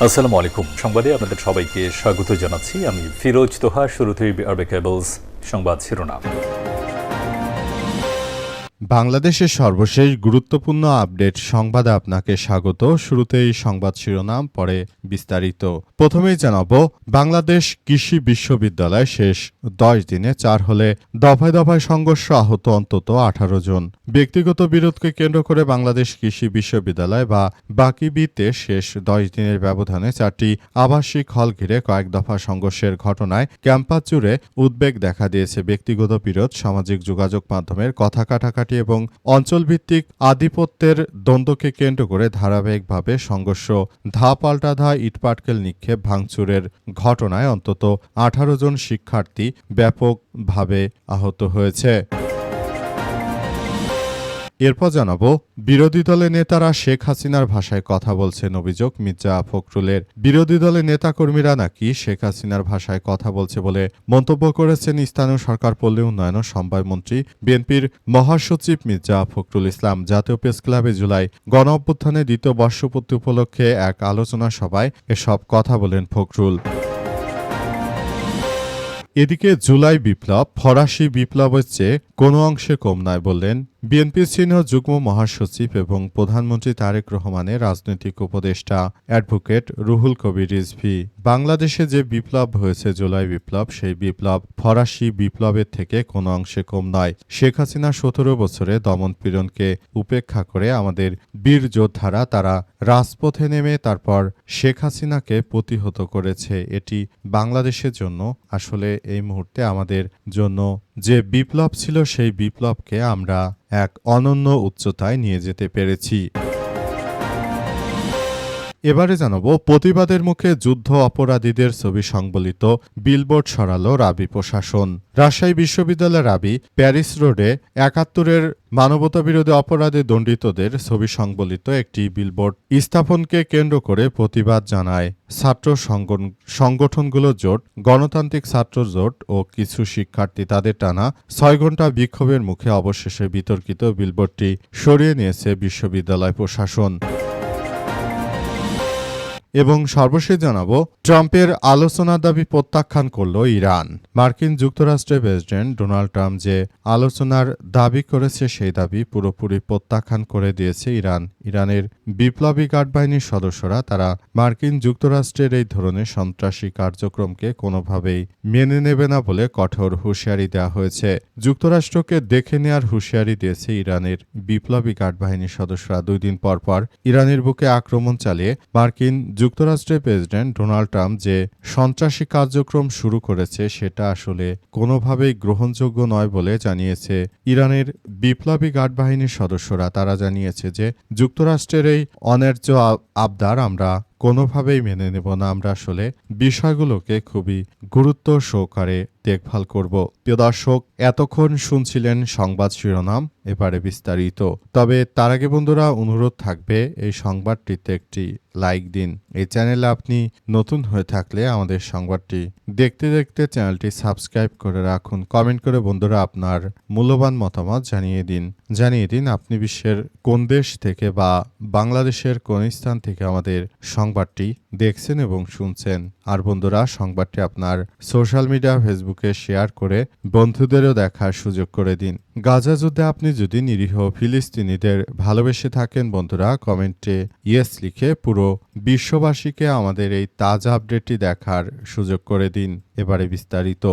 আসসালামু আলাইকুম। সংবাদে আপনাদের সবাইকে স্বাগত জানাচ্ছি। আমি ফিরোজ তোহা। শুরুতেই আরবে কেবলস সংবাদ শিরোনাম। বাংলাদেশের সর্বশেষ গুরুত্বপূর্ণ আপডেট সংবাদে আপনাকে স্বাগত। শুরুতেই সংবাদ শিরোনাম, পরে বিস্তারিত। প্রথমেই জানাব, বাংলাদেশ কৃষি বিশ্ববিদ্যালয় শেষ 10 দিনে 4 হলে দফায় দফায় সংঘর্ষ, আহত অন্তত 18 জন। ব্যক্তিগত বিরোধকে কেন্দ্র করে বাংলাদেশ কৃষি বিশ্ববিদ্যালয় বা বাকিবিতে শেষ 10 দিনের ব্যবধানে 4টি আবাসিক হল ঘিরে কয়েক দফা সংঘর্ষের ঘটনায় ক্যাম্পাস জুড়ে উদ্বেগ দেখা দিয়েছে। ব্যক্তিগত বিরোধ, সামাজিক যোগাযোগ মাধ্যমের কথা কাটাকাটি এবং অঞ্চলভিত্তিক আধিপত্যের দ্বন্দ্বকে কেন্দ্র করে ধারাবাহিকভাবে সংঘর্ষ, ধা পাল্টা ধা, ইটপাটকেল নিক্ষেপ, ভাঙচুরের ঘটনায় অন্তত 18 জন শিক্ষার্থী ব্যাপকভাবে আহত হয়েছে। এরপর জানাবো, বিরোধী দলের নেতারা শেখ হাসিনার ভাষায় কথা বলছেন অভিযোগ মির্জা ফখরুলের। বিরোধী দলের নেতাকর্মীরা নাকি শেখ হাসিনার ভাষায় কথা বলছে বলে মন্তব্য করেছেন স্থানীয় সরকার পল্লী উন্নয়ন ও সমবায় মন্ত্রী, বিএনপির মহাসচিব মির্জা ফখরুল ইসলাম। জাতীয় প্রেস ক্লাবে জুলাই গণ অভ্যুত্থানের দ্বিতীয় বর্ষপূর্তি উপলক্ষে এক আলোচনা সভায় এসব কথা বলেন ফখরুল। এদিকে জুলাই বিপ্লব ফরাসি বিপ্লবের চেয়ে কোনো অংশে কম নয় বললেন বিএনপির সিনিয়র যুগ্ম মহাসচিব এবং প্রধানমন্ত্রী তারেক রহমানের রাজনৈতিক উপদেষ্টা অ্যাডভোকেট রুহুল কবির রিজভী। বাংলাদেশে যে বিপ্লব হয়েছে জুলাই বিপ্লব, সেই বিপ্লব ফরাসি বিপ্লবের থেকে কোনো অংশে কম নয়। শেখ হাসিনা 17 বছরে দমন-পীড়নকে উপেক্ষা করে আমাদের বীর যোদ্ধারা তারা রাজপথে নেমে তারপর শেখ হাসিনাকে প্রতিহত করেছে। এটি বাংলাদেশের জন্য আসলে এই মুহূর্তে আমাদের জন্য যে বিপ্লব ছিল, সেই বিপ্লবকে আমরা এক অনন্য উচ্চতায় নিয়ে যেতে পেরেছি। এবারে জানাবো, প্রতিবাদের মুখে যুদ্ধ অপরাধীদের ছবি সংবলিত বিলবোর্ড সরালো রাবি প্রশাসন। রাজশাহী বিশ্ববিদ্যালয়ের রাবি প্যারিস রোডে ৭১-এর মানবতাবিরোধী অপরাধে দণ্ডিতদের ছবি সংবলিত একটি বিলবোর্ড স্থাপনকে কেন্দ্র করে প্রতিবাদ জানায় ছাত্র সংগঠনগুলো জোট, গণতান্ত্রিক ছাত্র জোট ও কিছু শিক্ষার্থী। তাদের টানা 6 ঘণ্টা বিক্ষোভের মুখে অবশেষে বিতর্কিত বিলবোর্ডটি সরিয়ে নিয়েছে বিশ্ববিদ্যালয় প্রশাসন। এবং সর্বশেষ জানাবো, ট্রাম্পের আলোচনার দাবি প্রত্যাখ্যান করল ইরান। মার্কিন যুক্তরাষ্ট্রের প্রেসিডেন্ট ডোনাল্ড ট্রাম্প যে আলোচনার দাবি করেছে, সেই দাবি পুরোপুরি প্রত্যাখ্যান করে দিয়েছে ইরান। ইরানের বিপ্লবী গার্ড বাহিনীর সদস্যরা তারা মার্কিন যুক্তরাষ্ট্রের এই ধরনের সন্ত্রাসী কার্যক্রমকে কোনোভাবেই মেনে নেবে না বলে কঠোর হুঁশিয়ারি দেওয়া হয়েছে। যুক্তরাষ্ট্রকে দেখে নেওয়ার হুঁশিয়ারি দিয়েছে ইরানের বিপ্লবী গার্ড বাহিনীর সদস্যরা। 2 দিন পর পর ইরানের বুকে আক্রমণ চালিয়ে মার্কিন যুক্তরাষ্ট্রের প্রেসিডেন্ট ডোনাল্ড ট্রাম্প যে সন্ত্রাসী কার্যক্রম শুরু করেছে, সেটা আসলে কোনোভাবেই গ্রহণযোগ্য নয় বলে জানিয়েছে ইরানের বিপ্লবী গার্ড বাহিনীর সদস্যরা। তারা জানিয়েছে যে যুক্তরাষ্ট্রের এই অন্যায্য আবদার আমরা কোনোভাবেই মেনে নেব না। আমরা আসলে বিষয়গুলোকে খুবই গুরুত্ব সহকারে দেখভাল করব। প্রিয় দর্শক, এতক্ষণ শুনছিলেন সংবাদ শিরোনাম, এবারে বিস্তারিত। তবে তার আগে বন্ধুরা, অনুরোধ থাকবে এই সংবাদটিতে একটি লাইক দিন। এই চ্যানেলে আপনি নতুন হয়ে থাকলে আমাদের সংবাদটি দেখতে দেখতে চ্যানেলটি সাবস্ক্রাইব করে রাখুন। কমেন্ট করে বন্ধুরা আপনার মূল্যবান মতামত জানিয়ে দিন আপনি বিশ্বের কোন দেশ থেকে বা বাংলাদেশের কোন স্থান থেকে আমাদের সংবাদটি দেখছেন এবং শুনছেন। আর বন্ধুরা, সংবাদটি আপনার সোশ্যাল মিডিয়া ফেসবুকে শেয়ার করে বন্ধুদেরও দেখার সুযোগ করে দিন। গাজা যুদ্ধে আপনি যদি নিরীহ ফিলিস্তিনিদের ভালোবেসে থাকেন বন্ধুরা, কমেন্টে ইয়েস লিখে পুরো বিশ্ববাসীকে আমাদের এই তাজা আপডেটটি দেখার সুযোগ করে দিন। এবারে বিস্তারিত।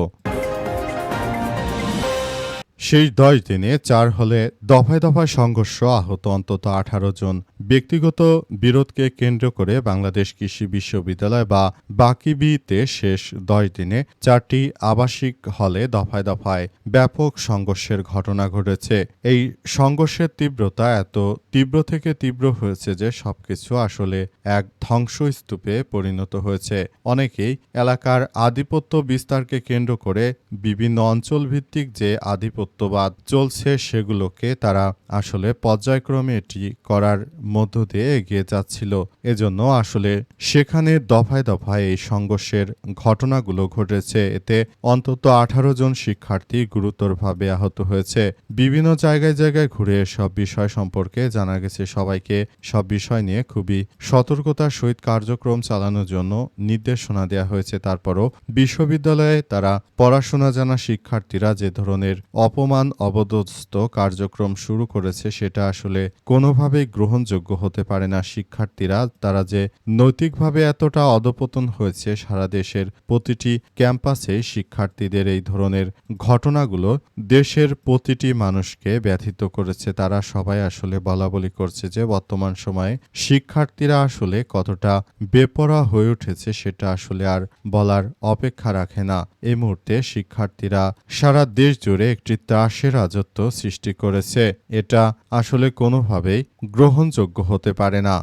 শেষ 10 দিনে 4 হলে দফায় দফায় সংঘর্ষ, আহত অন্তত 18 জন। ব্যক্তিগত বিরোধকে কেন্দ্র করে বাংলাদেশ কৃষি বিশ্ববিদ্যালয় বা বাকিবিতে শেষ 10 দিনে 4টি আবাসিক হলে দফায় দফায় ব্যাপক সংঘর্ষের ঘটনা ঘটেছে। এই সংঘর্ষের তীব্রতা এত তীব্র থেকে তীব্র হয়েছে যে সবকিছু আসলে এক ধ্বংসস্তূপে পরিণত হয়েছে। অনেকেই এলাকার আধিপত্য বিস্তারকে কেন্দ্র করে বিভিন্ন অঞ্চলভিত্তিক যে আধিপত্য আধিপত্যবাদ চলছে সেগুলোকে তারা আসলে পর্যায়ক্রমে এটি করার মধ্য দিয়ে এগিয়ে যাচ্ছিল। এজন্য আসলে সেখানে দফায় দফায় এই সংঘর্ষের ঘটনাগুলো ঘটেছে। এতে অন্তত 18 জন শিক্ষার্থী গুরুতরভাবে আহত হয়েছে। বিভিন্ন জায়গায় জায়গায় ঘুরে সব বিষয় সম্পর্কে জানা গেছে। সবাইকে সব বিষয় নিয়ে খুবই সতর্কতার সহিত কার্যক্রম চালানোর জন্য নির্দেশনা দেওয়া হয়েছে। তারপরও বিশ্ববিদ্যালয়ে তারা পড়াশোনা জানা শিক্ষার্থীরা যে ধরনের অপমান অবদস্থ কার্যক্রম শুরু করেছে সেটা আসলে কোনোভাবেই গ্রহণযোগ্য হতে পারে না। শিক্ষার্থীরা তারা যে নৈতিকভাবে এতটা অধপতন হয়েছে, সারা দেশের প্রতিটি ক্যাম্পাসে শিক্ষার্থীদের এই ধরনের ঘটনাগুলো দেশের প্রতিটি মানুষকে ব্যথিত করেছে। তারা সবাই আসলে বলাবলি করছে যে বর্তমান সময়ে শিক্ষার্থীরা আসলে কতটা বেপরোয়া হয়ে উঠেছে সেটা আসলে আর বলার অপেক্ষা রাখে না। এই মুহূর্তে শিক্ষার্থীরা সারা দেশ জুড়ে একটি ত্রাসের রাজত্ব সৃষ্টি করেছে। এটা আসলে কোনোভাবেই গ্রহণযোগ্য হতে পারে না।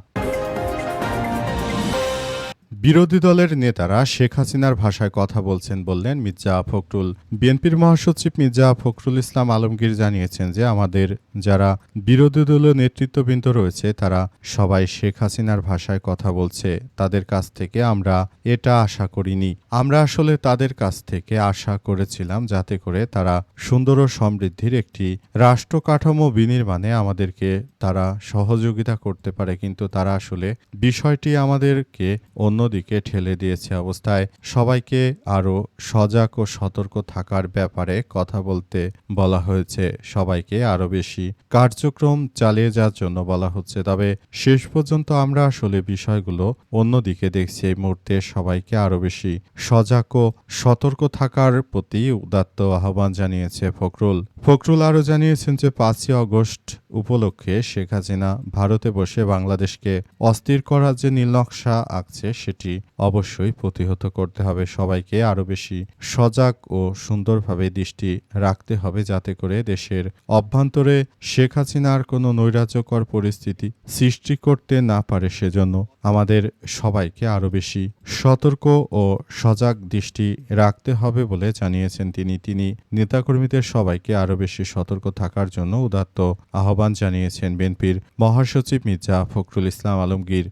বিরোধী দলের নেতারা শেখ হাসিনার ভাষায় কথা বলছেন বললেন মির্জা ফখরুল। বিএনপির মহাসচিব মির্জা ফখরুল ইসলাম আলমগীর জানিয়েছেন যে আমাদের যারা বিরোধী দলীয় নেতৃত্ববৃন্দ রয়েছে তারা সবাই শেখ হাসিনার ভাষায় কথা বলছে। তাদের কাছ থেকে আমরা এটা আশা করিনি। আমরা আসলে তাদের কাছ থেকে আশা করেছিলাম যাতে করে তারা সুন্দর ও সমৃদ্ধির একটি রাষ্ট্র কাঠামো বিনির্মাণে আমাদেরকে তারা সহযোগিতা করতে পারে, কিন্তু তারা আসলে বিষয়টি আমাদেরকে অন্যদিকে ঠেলে দিয়েছে। অবস্থায় সবাইকে আরও সজাগ ও সতর্ক থাকার ব্যাপারে কথা বলতে বলা হয়েছে। সবাইকে আরও বেশি কার্যক্রম চালিয়ে যাওয়ার জন্য বলা হচ্ছে। তবে শেষ পর্যন্ত আমরা আসলে বিষয়গুলো অন্যদিকে দেখছি। এই মুহূর্তে সবাইকে আরও বেশি সজাগ ও সতর্ক থাকার প্রতি উদাত্ত আহ্বান জানিয়েছে ফখরুল আরও জানিয়েছেন যে 5ই আগস্ট উপলক্ষে শেখ হাসিনা ভারতে বসে বাংলাদেশকে অস্থির করার যে নীলনকশা আঁকছে সেটি অবশ্যই প্রতিহত করতে হবে। সবাইকে আরও বেশি সজাগ ও সুন্দরভাবে দৃষ্টি রাখতে হবে যাতে করে দেশের অভ্যন্তরে শেখ হাসিনার কোনো নৈরাজ্যকর পরিস্থিতি সৃষ্টি করতে না পারে। সেজন্য আমাদের সবাইকে আরও বেশি সতর্ক ও সজাগ দৃষ্টি রাখতে হবে বলে জানিয়েছেন তিনি নেতাকর্মীদের সবাইকে আরও বেশি সতর্ক থাকার জন্য উদাত্ত আহ্বান জানিয়েছেন বিএনপির মহাসচিব মির্জা ফখরুল ইসলাম আলমগীর।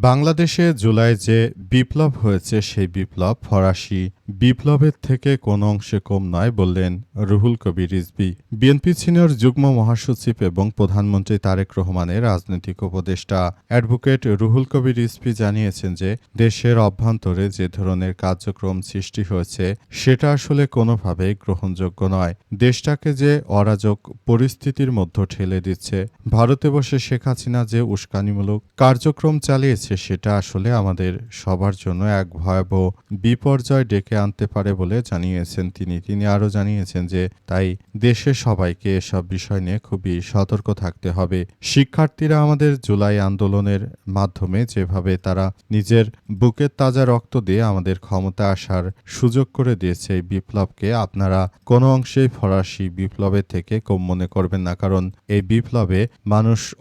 বাংলাদেশে জুলাই যে বিপ্লব হয়েছে সেই বিপ্লব ফরাসি বিপ্লবের থেকে কোনো অংশে কম নয় বললেন রুহুল কবির রিজভী। বিএনপি সিনিয়র যুগ্ম মহাসচিব এবং প্রধানমন্ত্রী তারেক রহমানের রাজনৈতিক উপদেষ্টা অ্যাডভোকেট রুহুল কবির রিজভী জানিয়েছেন যে দেশের অভ্যন্তরে যে ধরনের কার্যক্রম সৃষ্টি হয়েছে সেটা আসলে কোনোভাবেই গ্রহণযোগ্য নয়। দেশটাকে যে অরাজক পরিস্থিতির মধ্যে ঠেলে দিচ্ছে, ভারতে বসে শেখ হাসিনা যে উস্কানিমূলক কার্যক্রম চালিয়েছে সেটা আসলে আমাদের সবার জন্য এক ভয়াবহ বিপর্যয় ডেকে আনতে পারে বলে জানিয়েছেন তিনি আরও জানিয়েছেন যে তাই দেশের সবাইকে এসব বিষয় নিয়ে খুবই সতর্ক থাকতে হবে। শিক্ষার্থীরা আমাদের জুলাই আন্দোলনের মাধ্যমে যেভাবে তারা নিজের বুকের তাজা রক্ত দিয়ে আমাদের ক্ষমতা আসার সুযোগ করে দিয়েছে, এই বিপ্লবকে আপনারা কোনো অংশেই ফরাসি বিপ্লবের থেকে কম মনে করবেন না। কারণ এই বিপ্লবে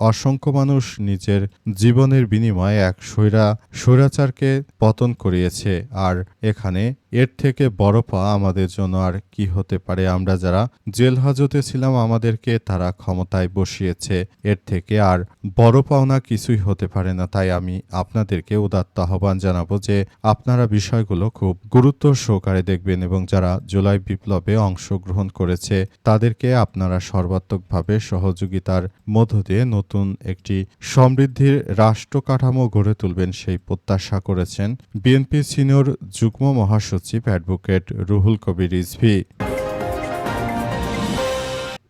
অসংখ্য মানুষ নিজের জীবনের বিনিময়ে এক স্বৈরাচারকে পতন করিয়েছে। আর এখানে এর থেকে বড় পাওয়া আমাদের জন্য আর কি হতে পারে? আমরা যারা জেল হাজতে ছিলাম আমাদেরকে তারা ক্ষমতায় বসিয়েছে, এর থেকে আর বড় পাওনা কিছুই হতে পারে না। তাই আমি আপনাদেরকে উদাত্ত আহ্বান জানাবো যে আপনারা বিষয়গুলো খুব গুরুত্ব সহকারে দেখবেন এবং যারা জুলাই বিপ্লবে অংশগ্রহণ করেছে তাদেরকে আপনারা সর্বাত্মকভাবে সহযোগিতার মধ্য দিয়ে নতুন একটি সমৃদ্ধির রাষ্ট্র কাঠামো গড়ে তুলবেন সেই প্রত্যাশা করেছেন বিএনপি সিনিয়র যুগ্ম মহাসচিব অ্যাডভোকেট রুহুল কবির রিজভী।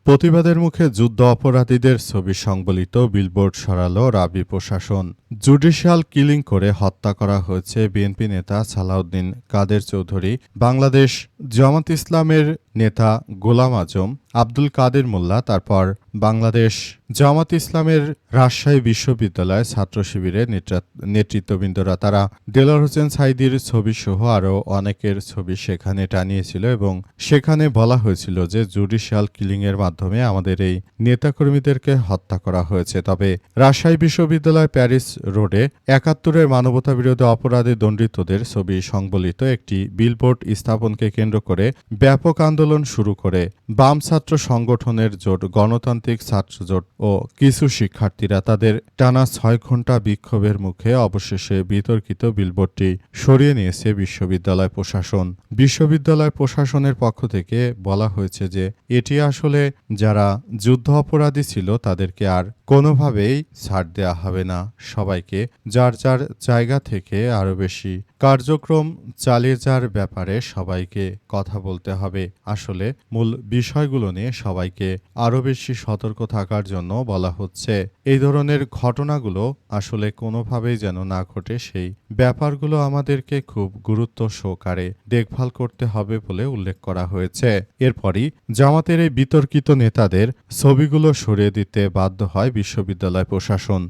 প্রতিবাদের মুখে যুদ্ধ অপরাধীদের ছবি সংবলিত বিলবোর্ড সরালো রাবি প্রশাসন। জুডিশিয়াল কিলিং করে হত্যা করা হয়েছে বিএনপি নেতা সালাউদ্দিন কাদের চৌধুরী। বাংলাদেশ জামাত ইসলামের নেতা গোলাম আজম, আব্দুল কাদের মোল্লা, তারপর বাংলাদেশ জামাত ইসলামের রাজশাহী বিশ্ববিদ্যালয় ছাত্র শিবিরের নেতৃত্ববৃন্দরা তারা দেলোয়ার হোসেন সাঈদীর ছবিসহ আরও অনেকের ছবি সেখানে টানিয়েছিল এবং সেখানে বলা হয়েছিল যে জুডিশিয়াল কিলিংয়ের মাধ্যমে আমাদের এই নেতাকর্মীদেরকে হত্যা করা হয়েছে। তবে রাজশাহী বিশ্ববিদ্যালয় প্যারিস রোডে ৭১-এর মানবতাবিরোধী অপরাধে দণ্ডিতদের ছবি সংবলিত একটি বিলবোর্ড স্থাপনকে কেন্দ্র করে ব্যাপক আন্দোলন শুরু করে বাম ছাত্র সংগঠনের জোট, গণতান্ত্রিক ছাত্র জোট ও কিছু শিক্ষার্থীরা তাদের টানা ৬ ঘণ্টা বিক্ষোভের মুখে অবশেষে বিতর্কিত বিলবোর্ডটি সরিয়ে নিয়েছে বিশ্ববিদ্যালয় প্রশাসন। বিশ্ববিদ্যালয় প্রশাসনের পক্ষ থেকে বলা হয়েছে যে এটি আসলে যারা যুদ্ধ অপরাধী ছিল তাদেরকে আর কোনোভাবেই ছাড় দেওয়া হবে না। সবাইকে যার যার জায়গা থেকে আরও বেশি কার্যক্রম চালিয়ে যাওয়ার ব্যাপারে সবাইকে কথা বলতে হবে। আসলে মূল বিষয়গুলো নিয়ে সবাইকে আরও বেশি সতর্ক থাকার জন্য বলা হচ্ছে। এই ধরনের ঘটনাগুলো আসলে কোনোভাবেই যেন না ঘটে, সেই ব্যাপারগুলো আমাদেরকে খুব গুরুত্ব সহকারে দেখভাল করতে হবে বলে উল্লেখ করা হয়েছে। এরপরই জামাতের এই বিতর্কিত নেতাদের ছবিগুলো সরিয়ে দিতে বাধ্য হয় বিশ্ববিদ্যালয় প্রশাসন।